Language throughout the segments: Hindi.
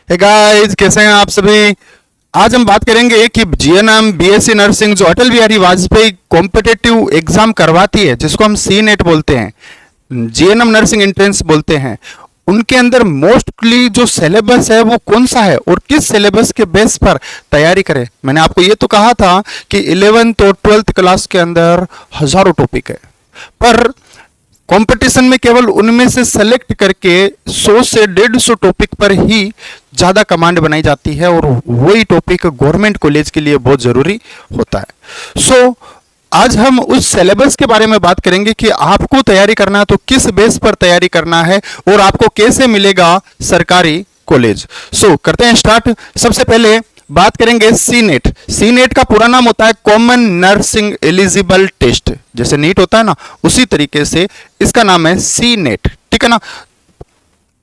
हे गाइस, कैसे हैं आप सभी। आज हम बात करेंगे कि जीएनएम बीएससी नर्सिंग जो अटल बिहारी वाजपेयी कॉम्पिटिटिव एग्जाम करवाती है, जिसको हम सी नेट बोलते हैं, जीएनएम नर्सिंग एंट्रेंस बोलते हैं, उनके अंदर मोस्टली जो सिलेबस है वो कौन सा है और किस सिलेबस के बेस पर तैयारी करें। मैंने आपको ये तो कहा था कि 11th और 12th क्लास के अंदर हजारों टॉपिक है, पर कंपटीशन में केवल उनमें से सेलेक्ट करके 100 से 150 टॉपिक पर ही ज़्यादा कमांड बनाई जाती है और वही टॉपिक गवर्नमेंट कॉलेज के लिए बहुत ज़रूरी होता है। सो आज हम उस सिलेबस के बारे में बात करेंगे कि आपको तैयारी करना है तो किस बेस पर तैयारी करना है और आपको कैसे मिलेगा सरकारी कॉलेज। सो करते हैं स्टार्ट। सबसे पहले बात करेंगे सी नेट। सी नेट का पूरा नाम होता है कॉमन नर्सिंग एलिजिबल टेस्ट। जैसे नीट होता है ना, उसी तरीके से इसका नाम है सी नेट, ठीक है ना।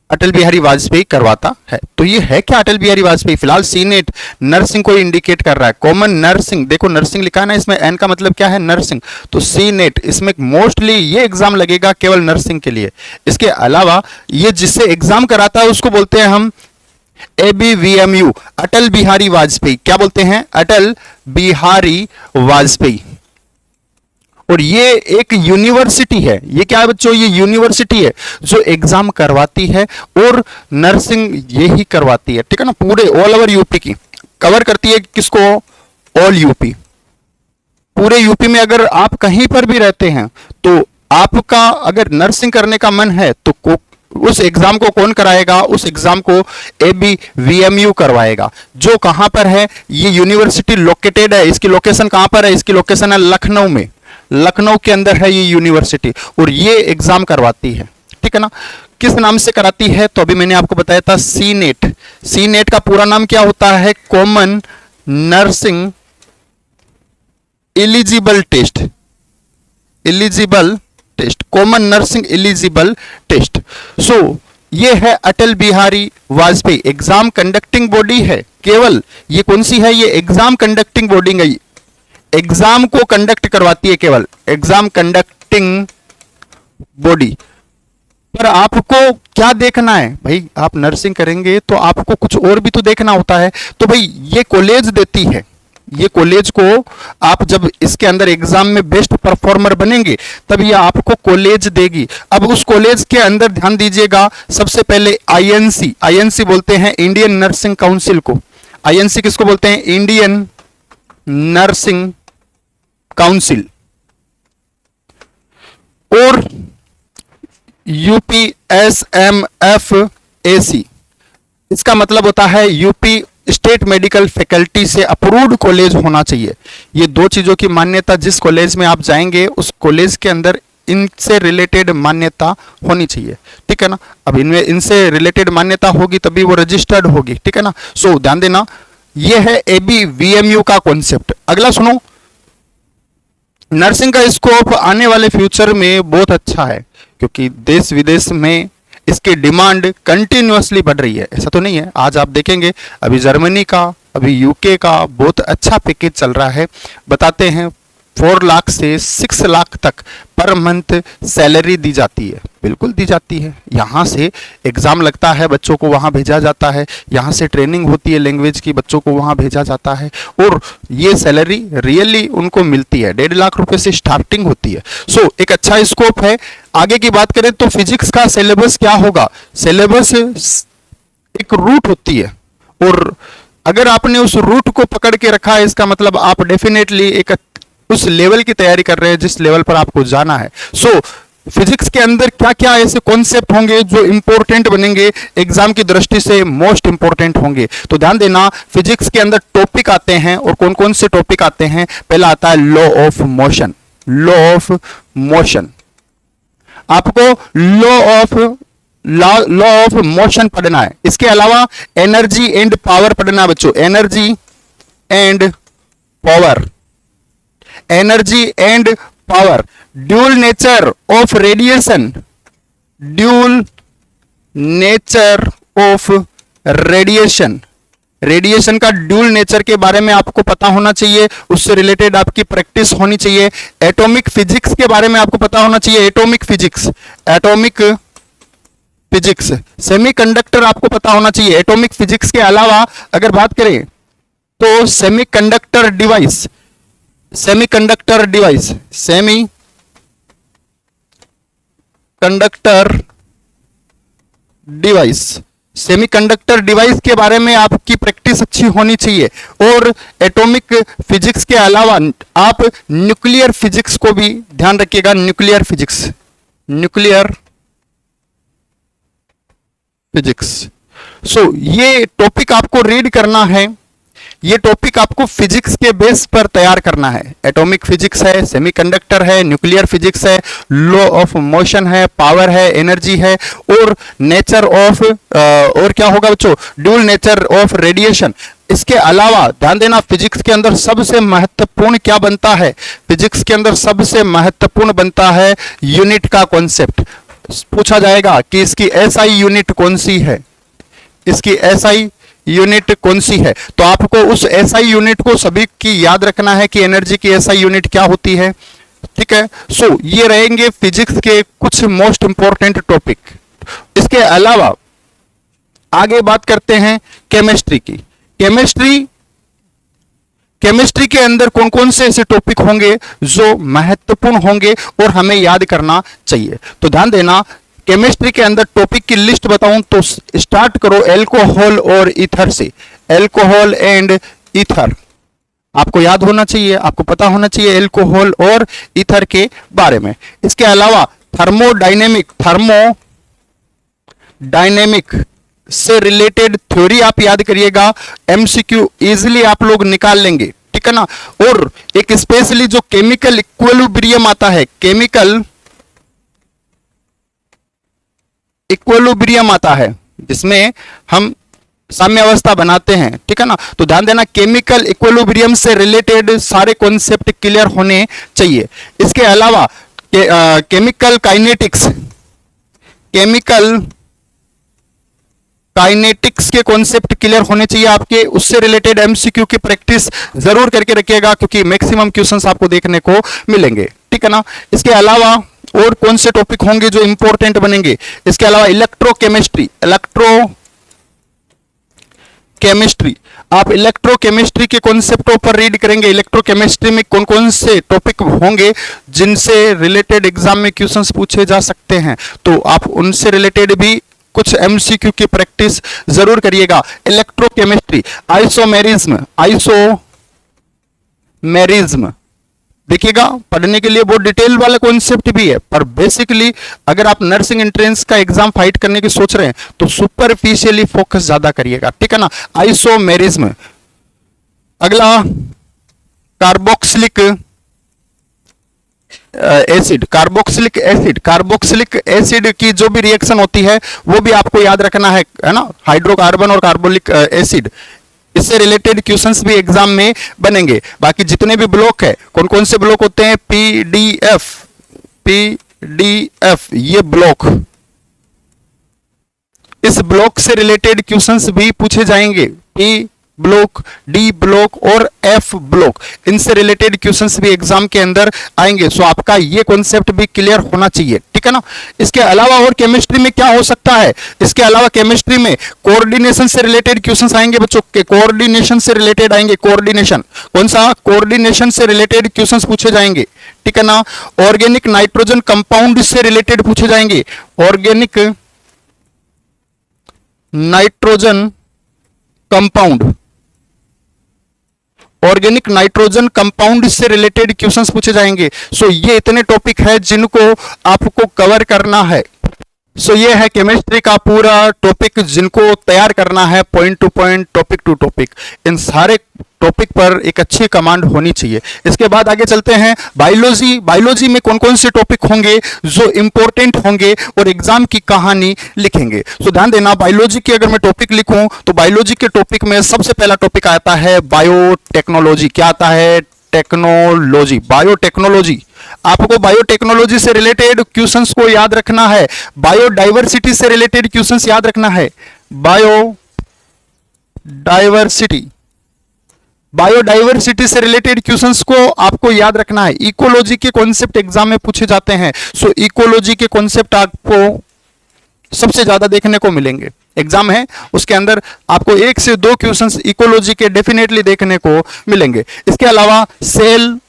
अटल बिहारी वाजपेयी करवाता है। तो ये है क्या अटल बिहारी वाजपेयी? फिलहाल सी नेट नर्सिंग को इंडिकेट कर रहा है। कॉमन नर्सिंग, देखो नर्सिंग लिखा है ना, इसमें एन का मतलब क्या है? नर्सिंग। तो सी नेट, इसमें मोस्टली ये एग्जाम लगेगा केवल नर्सिंग के लिए। इसके अलावा ये जिससे एग्जाम कराता है उसको बोलते हैं हम ABVMU, अटल बिहारी वाजपेयी। क्या बोलते हैं? अटल बिहारी वाजपेयी। और ये एक यूनिवर्सिटी है। ये क्या है बच्चों? ये यूनिवर्सिटी है जो एग्जाम करवाती है और नर्सिंग ये ही करवाती है, ठीक है ना। पूरे ऑल ओवर यूपी की कवर करती है। किसको? All UP. पूरे यूपी में अगर आप कहीं पर भी रहते हैं तो आपका अगर नर्सिंग करने का मन है तो उस एग्जाम को कौन कराएगा? उस एग्जाम को ABVMU करवाएगा। जो कहां पर है? ये यूनिवर्सिटी लोकेटेड है। इसकी लोकेशन कहां पर है? इसकी लोकेशन है लखनऊ में। लखनऊ के अंदर है ये यूनिवर्सिटी और ये एग्जाम करवाती है, ठीक है ना। किस नाम से कराती है? तो अभी मैंने आपको बताया था सी नेट। सी नेट का पूरा नाम क्या होता है? Common nursing eligible test. Eligible test, common nursing eligible test. So ये है Atal Bihari Vajpayee. Exam conducting body है केवल। ये कौन सी है? ये एग्जाम कंडक्टिंग बॉडी है। एग्जाम को कंडक्ट करवाती है केवल, एग्जाम कंडक्टिंग बॉडी। पर आपको क्या देखना है भाई? आप नर्सिंग करेंगे तो आपको कुछ और भी तो देखना होता है। तो भाई ये कॉलेज देती है। ये कॉलेज को आप जब इसके अंदर एग्जाम में बेस्ट परफॉर्मर बनेंगे तब ये आपको कॉलेज देगी। अब उस कॉलेज के अंदर ध्यान दीजिएगा, सबसे पहले INC, INC बोलते हैं इंडियन नर्सिंग काउंसिल को। INC किसको बोलते हैं? Indian nursing council. और UPSMFAC, इसका मतलब होता है यूपी स्टेट मेडिकल फैकल्टी से अप्रूव्ड कॉलेज होना चाहिए। ये दो चीजों की मान्यता, जिस कॉलेज में आप जाएंगे उस कॉलेज के अंदर इनसे रिलेटेड मान्यता होनी चाहिए, ठीक है ना। अब इनमें इनसे रिलेटेड मान्यता होगी तभी वो रजिस्टर्ड होगी, ठीक है ना। सो ध्यान देना, ये है ABVMU का कॉन्सेप्ट। अगला सुनो, नर्सिंग का स्कोप आने वाले फ्यूचर में बहुत अच्छा है क्योंकि देश विदेश में इसकी डिमांड कंटिन्यूअसली बढ़ रही है। ऐसा तो नहीं है, आज आप देखेंगे अभी जर्मनी का, अभी यूके का बहुत अच्छा पैकेज चल रहा है। बताते हैं 4 लाख से 6 लाख तक पर मंथ सैलरी दी जाती है। बिल्कुल दी जाती है। यहाँ से एग्जाम लगता है, बच्चों को वहाँ भेजा जाता है, यहाँ से ट्रेनिंग होती है लैंग्वेज की, बच्चों को वहाँ भेजा जाता है और ये सैलरी रियली उनको मिलती है। 1.5 लाख रुपए से स्टार्टिंग होती है। सो एक अच्छा स्कोप है। आगे की बात करें तो फिजिक्स का सिलेबस क्या होगा? सिलेबस एक रूट होती है और अगर आपने उस रूट को पकड़ के रखा है इसका मतलब आप डेफिनेटली एक उस लेवल की तैयारी कर रहे हैं जिस लेवल पर आपको जाना है। सो फिजिक्स के अंदर क्या क्या ऐसे कॉन्सेप्ट होंगे जो इंपॉर्टेंट बनेंगे एग्जाम की दृष्टि से, मोस्ट इंपॉर्टेंट होंगे। तो ध्यान देना, फिजिक्स के अंदर टॉपिक आते हैं और कौन कौन से टॉपिक आते हैं? पहला आता है law of motion. Law of motion, आपको लॉ ऑफ मोशन पढ़ना है। इसके अलावा एनर्जी एंड पावर पढ़ना है बच्चों। Energy and power, energy and power, dual nature of radiation, dual nature of radiation. Radiation का ड्यूल नेचर के बारे में आपको पता होना चाहिए, उससे रिलेटेड आपकी प्रैक्टिस होनी चाहिए। एटॉमिक फिजिक्स के बारे में आपको पता होना चाहिए। Atomic physics, atomic physics, semiconductor आपको पता होना चाहिए। एटॉमिक फिजिक्स के अलावा अगर बात करें तो semiconductor device, semiconductor device, semiconductor device, semiconductor device के बारे में आपकी प्रैक्टिस अच्छी होनी चाहिए। और एटॉमिक फिजिक्स के अलावा आप न्यूक्लियर फिजिक्स को भी ध्यान रखिएगा। Nuclear physics, nuclear physics. So ये टॉपिक आपको रीड करना है, ये टॉपिक आपको फिजिक्स के बेस पर तैयार करना है। एटॉमिक फिजिक्स है, सेमीकंडक्टर है, न्यूक्लियर फिजिक्स है, लॉ ऑफ मोशन है, पावर है, एनर्जी है, और नेचर ऑफ और क्या होगा बच्चों, ड्यूल नेचर ऑफ रेडिएशन। इसके अलावा ध्यान देना, फिजिक्स के अंदर सबसे महत्वपूर्ण क्या बनता है, फिजिक्स के अंदर सबसे महत्वपूर्ण बनता है यूनिट का कॉन्सेप्ट। पूछा जाएगा कि इसकी एसआई यूनिट कौन सी है, इसकी एसआई यूनिट कौन सी है। तो आपको उस एसआई यूनिट को सभी की याद रखना है कि एनर्जी की एसआई यूनिट क्या होती है। ठीक है, सो ये रहेंगे फिजिक्स के कुछ मोस्ट इंपॉर्टेंट टॉपिक। इसके अलावा आगे बात करते हैं केमिस्ट्री की। केमिस्ट्री के अंदर कौन कौन से ऐसे टॉपिक होंगे जो महत्वपूर्ण होंगे और हमें याद करना चाहिए। तो ध्यान देना, केमिस्ट्री के अंदर टॉपिक की लिस्ट बताऊं तो स्टार्ट करो एल्कोहल और ईथर से। एल्कोहल एंड ईथर आपको याद होना चाहिए, आपको पता होना चाहिए एल्कोहल और ईथर के बारे में। इसके अलावा थर्मोडायनेमिक से रिलेटेड थ्योरी आप याद करिएगा, एमसीक्यू इजीली आप लोग निकाल लेंगे। ठीक है ना। और एक स्पेशली जो केमिकल इक्विलिब्रियम आता है, केमिकल इक्विलिब्रियम आता है जिसमें हम साम्यावस्था बनाते हैं। ठीक है ना। तो ध्यान देना, केमिकल इक्विलिब्रियम से रिलेटेड सारे कॉन्सेप्ट क्लियर होने चाहिए। इसके अलावा केमिकल काइनेटिक्स के कॉन्सेप्ट क्लियर होने चाहिए आपके। उससे रिलेटेड एमसीक्यू की प्रैक्टिस जरूर करके रखिएगा क्योंकि मैक्सिमम क्वेश्चंस आपको देखने को मिलेंगे। ठीक है ना। इसके अलावा और कौन से टॉपिक होंगे जो इंपॉर्टेंट बनेंगे, इसके अलावा इलेक्ट्रोकेमिस्ट्री, आप इलेक्ट्रोकेमिस्ट्री के कॉन्सेप्टों पर रीड करेंगे। इलेक्ट्रोकेमिस्ट्री में कौन कौन से टॉपिक होंगे जिनसे रिलेटेड एग्जाम में क्वेश्चंस पूछे जा सकते हैं, तो आप उनसे रिलेटेड भी कुछ एमसीक्यू की प्रैक्टिस जरूर करिएगा। इलेक्ट्रोकेमिस्ट्री, आइसोमेरिज्म देखिएगा, पढ़ने के लिए बहुत डिटेल वाला कॉन्सेप्ट भी है, पर बेसिकली अगर आप नर्सिंग एंट्रेंस का एग्जाम फाइट करने की सोच रहे हैं तो सुपरफिशियली फोकस ज्यादा करिएगा। ठीक है ना। आइसोमेरिज्म। अगला कार्बोक्सिलिक एसिड की जो भी रिएक्शन होती है वो भी आपको याद रखना है ना। हाइड्रोकार्बन और कार्बोलिक एसिड, इससे रिलेटेड क्वेश्चंस भी एग्जाम में बनेंगे। बाकी जितने भी ब्लॉक है, कौन कौन से ब्लॉक होते हैं, पीडीएफ ये ब्लॉक, इस ब्लॉक से रिलेटेड क्वेश्चंस भी पूछे जाएंगे। पी ब्लॉक, डी ब्लॉक और एफ ब्लॉक, इनसे रिलेटेड क्वेश्चंस भी एग्जाम के अंदर आएंगे। सो आपका ये कॉन्सेप्ट भी क्लियर होना चाहिए। ठीक है ना। इसके अलावा और केमिस्ट्री में क्या हो सकता है, इसके अलावा केमिस्ट्री में कोऑर्डिनेशन से रिलेटेड क्वेश्चंस आएंगे बच्चों के, कोऑर्डिनेशन से रिलेटेड आएंगे। कोऑर्डिनेशन कौन सा, कोऑर्डिनेशन से रिलेटेड क्वेश्चंस पूछे जाएंगे। ठीक है ना। ऑर्गेनिक नाइट्रोजन कंपाउंड से रिलेटेड पूछे जाएंगे। Organic nitrogen compound, organic nitrogen compound से रिलेटेड क्वेश्चंस पूछे जाएंगे। सो ये इतने टॉपिक है जिनको आपको कवर करना है। सो ये है केमिस्ट्री का पूरा टॉपिक जिनको तैयार करना है, point to point, topic to topic. इन सारे टॉपिक पर एक अच्छी कमांड होनी चाहिए। इसके बाद आगे चलते हैं बायोलॉजी में कौन कौन से टॉपिक होंगे जो इंपॉर्टेंट होंगे और एग्जाम की कहानी लिखेंगे। सो ध्यान देना, बायोलॉजी की अगर मैं टॉपिक लिखूं तो बायोलॉजी के टॉपिक में सबसे पहला टॉपिक आता है बायोटेक्नोलॉजी। क्या आता है, टेक्नोलॉजी, बायोटेक्नोलॉजी। आपको बायोटेक्नोलॉजी से रिलेटेड क्वेश्चंस को याद रखना है। बायोडाइवर्सिटी से रिलेटेड क्वेश्चंस याद रखना है। बायोडाइवर्सिटी से रिलेटेड क्वेश्चंस को आपको याद रखना है। इकोलॉजी के कॉन्सेप्ट एग्जाम में पूछे जाते हैं। सो इकोलॉजी के कॉन्सेप्ट आपको सबसे ज्यादा देखने को मिलेंगे। एग्जाम है उसके अंदर आपको 1 से 2 क्वेश्चंस इकोलॉजी के डेफिनेटली देखने को मिलेंगे। इसके अलावा सेल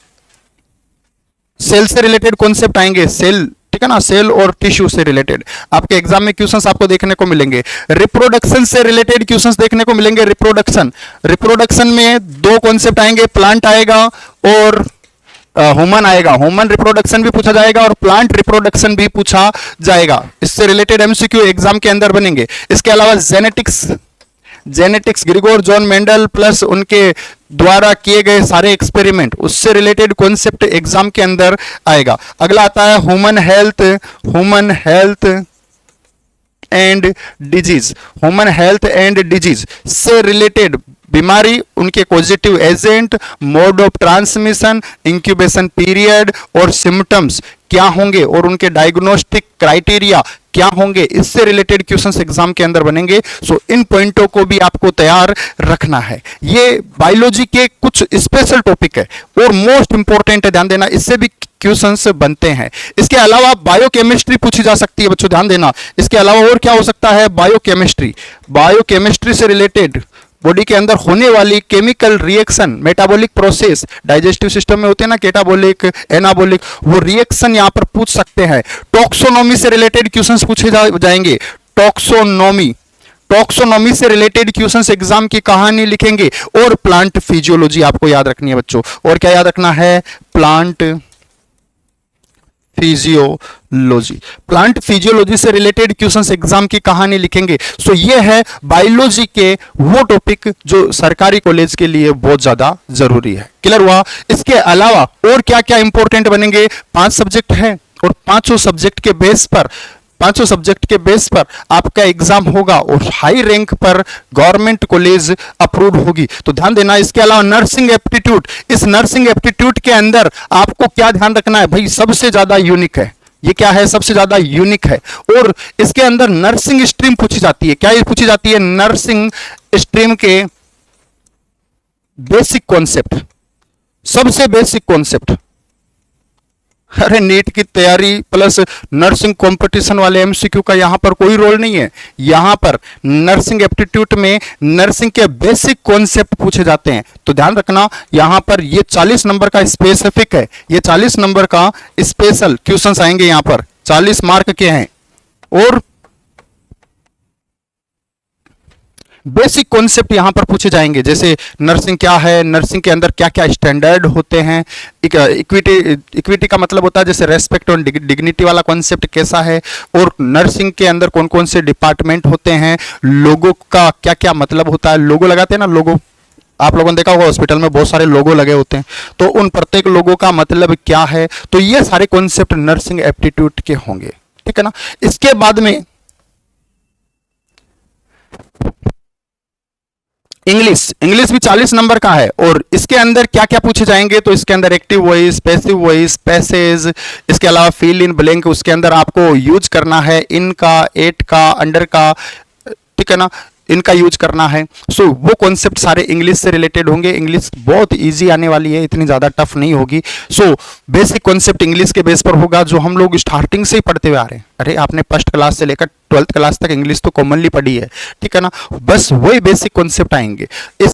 से रिलेटेड कॉन्सेप्ट आएंगे, सेल, ठीक है ना, सेल और टिश्यू से रिलेटेड आपके एग्जाम में क्वेश्चंस आपको देखने को मिलेंगे। रिप्रोडक्शन से रिलेटेड क्वेश्चंस देखने को मिलेंगे। रिप्रोडक्शन में 2 कॉन्सेप्ट आएंगे, प्लांट आएगा और ह्यूमन आएगा। ह्यूमन रिप्रोडक्शन भी पूछा जाएगा और प्लांट रिप्रोडक्शन भी पूछा जाएगा। इससे रिलेटेड एमसीक्यू एग्जाम के अंदर बनेंगे। इसके अलावा genetics Grigor John Mendel plus उनके द्वारा किए गए सारे एक्सपेरिमेंट, उससे रिलेटेड कॉन्सेप्ट एग्जाम के अंदर आएगा। अगला आता है human health and disease. Human health and disease से रिलेटेड बीमारी, उनके positive agent, mode of transmission, incubation period और सिम्टम्स क्या होंगे और उनके डायग्नोस्टिक क्राइटेरिया क्या होंगे, इससे रिलेटेड क्वेश्चंस एग्जाम के अंदर बनेंगे। सो इन पॉइंटों को भी आपको तैयार रखना है। ये बायोलॉजी के कुछ स्पेशल टॉपिक है और मोस्ट इंपॉर्टेंट है, ध्यान देना, इससे भी क्वेश्चंस बनते हैं। इसके अलावा बायोकेमिस्ट्री पूछी जा सकती है बच्चों, ध्यान देना। इसके अलावा और क्या हो सकता है, बायोकेमिस्ट्री से रिलेटेड बॉडी के अंदर होने वाली chemical reaction, metabolic process, digestive system में होते हैं ना कैटाबॉलिक, एनाबॉलिक, वो रिएक्शन यहां पर पूछ सकते हैं। टॉक्सोनॉमी से रिलेटेड क्वेश्चंस पूछे जाएंगे। टॉक्सोनॉमी से रिलेटेड क्वेश्चंस एग्जाम की कहानी लिखेंगे। और प्लांट फिजियोलॉजी आपको याद रखनी है बच्चों। और क्या याद रखना है, प्लांट फिजियोलॉजी से रिलेटेड क्वेश्चंस एग्जाम की कहानी लिखेंगे। सो ये है बायोलॉजी के वो टॉपिक जो सरकारी कॉलेज के लिए बहुत ज्यादा जरूरी है। क्लियर हुआ। इसके अलावा और क्या क्या इंपॉर्टेंट बनेंगे, 5 सब्जेक्ट है और पांचों सब्जेक्ट के बेस पर आपका एग्जाम होगा और हाई रैंक पर गवर्नमेंट कॉलेज अप्रूव्ड होगी। तो ध्यान देना। इसके अलावा नर्सिंग एप्टीट्यूड, इस नर्सिंग एप्टीट्यूड के अंदर आपको क्या ध्यान रखना है भाई, सबसे ज्यादा यूनिक है। ये क्या है, सबसे ज्यादा यूनिक है। और इसके अंदर नर्सिंग स्ट्रीम पूछी जाती है। क्या ये पूछी जाती है, नर्सिंग स्ट्रीम के बेसिक कॉन्सेप्ट, सबसे बेसिक कॉन्सेप्ट। अरे नीट की तैयारी प्लस नर्सिंग कंपटीशन वाले एमसीक्यू का यहां पर कोई रोल नहीं है। यहां पर नर्सिंग एप्टीट्यूड में नर्सिंग के बेसिक कॉन्सेप्ट पूछे जाते हैं। तो ध्यान रखना, यहां पर ये 40 नंबर का स्पेसिफिक है, ये 40 नंबर का स्पेशल क्वेश्चंस आएंगे। यहां पर 40 मार्क के हैं और बेसिक कॉन्सेप्ट यहां पर पूछे जाएंगे। जैसे नर्सिंग क्या है, नर्सिंग के अंदर क्या क्या स्टैंडर्ड होते हैं, इक्विटी का मतलब होता है जैसे रेस्पेक्ट और डिग्निटी वाला कॉन्सेप्ट कैसा है, और नर्सिंग के अंदर कौन कौन से डिपार्टमेंट होते हैं, लोगो का क्या क्या मतलब होता है। लोगो लगाते हैं ना, लोगो आप लोगों ने देखा होगा हॉस्पिटल में बहुत सारे लोगो लगे होते हैं, तो उन प्रत्येक लोगों का मतलब क्या है। तो ये सारे कॉन्सेप्ट नर्सिंग एप्टीट्यूड के होंगे, ठीक है ना। इसके बाद में इंग्लिश भी 40 नंबर का है और इसके अंदर क्या क्या पूछे जाएंगे, तो इसके अंदर active voice, passive voice, passage, इसके अलावा फिल इन ब्लैंक, उसके अंदर आपको यूज करना है इन का, एट का, अंडर का, ठीक है ना, इनका यूज करना है। सो वो कॉन्सेप्ट सारे इंग्लिश से रिलेटेड होंगे। इंग्लिश बहुत इजी आने वाली है, इतनी ज़्यादा टफ नहीं होगी। सो बेसिक कॉन्सेप्ट इंग्लिश के बेस पर होगा, जो हम लोग स्टार्टिंग से ही पढ़ते हुए आ रहे हैं। अरे आपने फर्स्ट क्लास से लेकर 12th क्लास तक इंग्लिश तो कॉमनली पढ़ी है, ठीक है ना, बस वही बेसिक कॉन्सेप्ट आएंगे। इस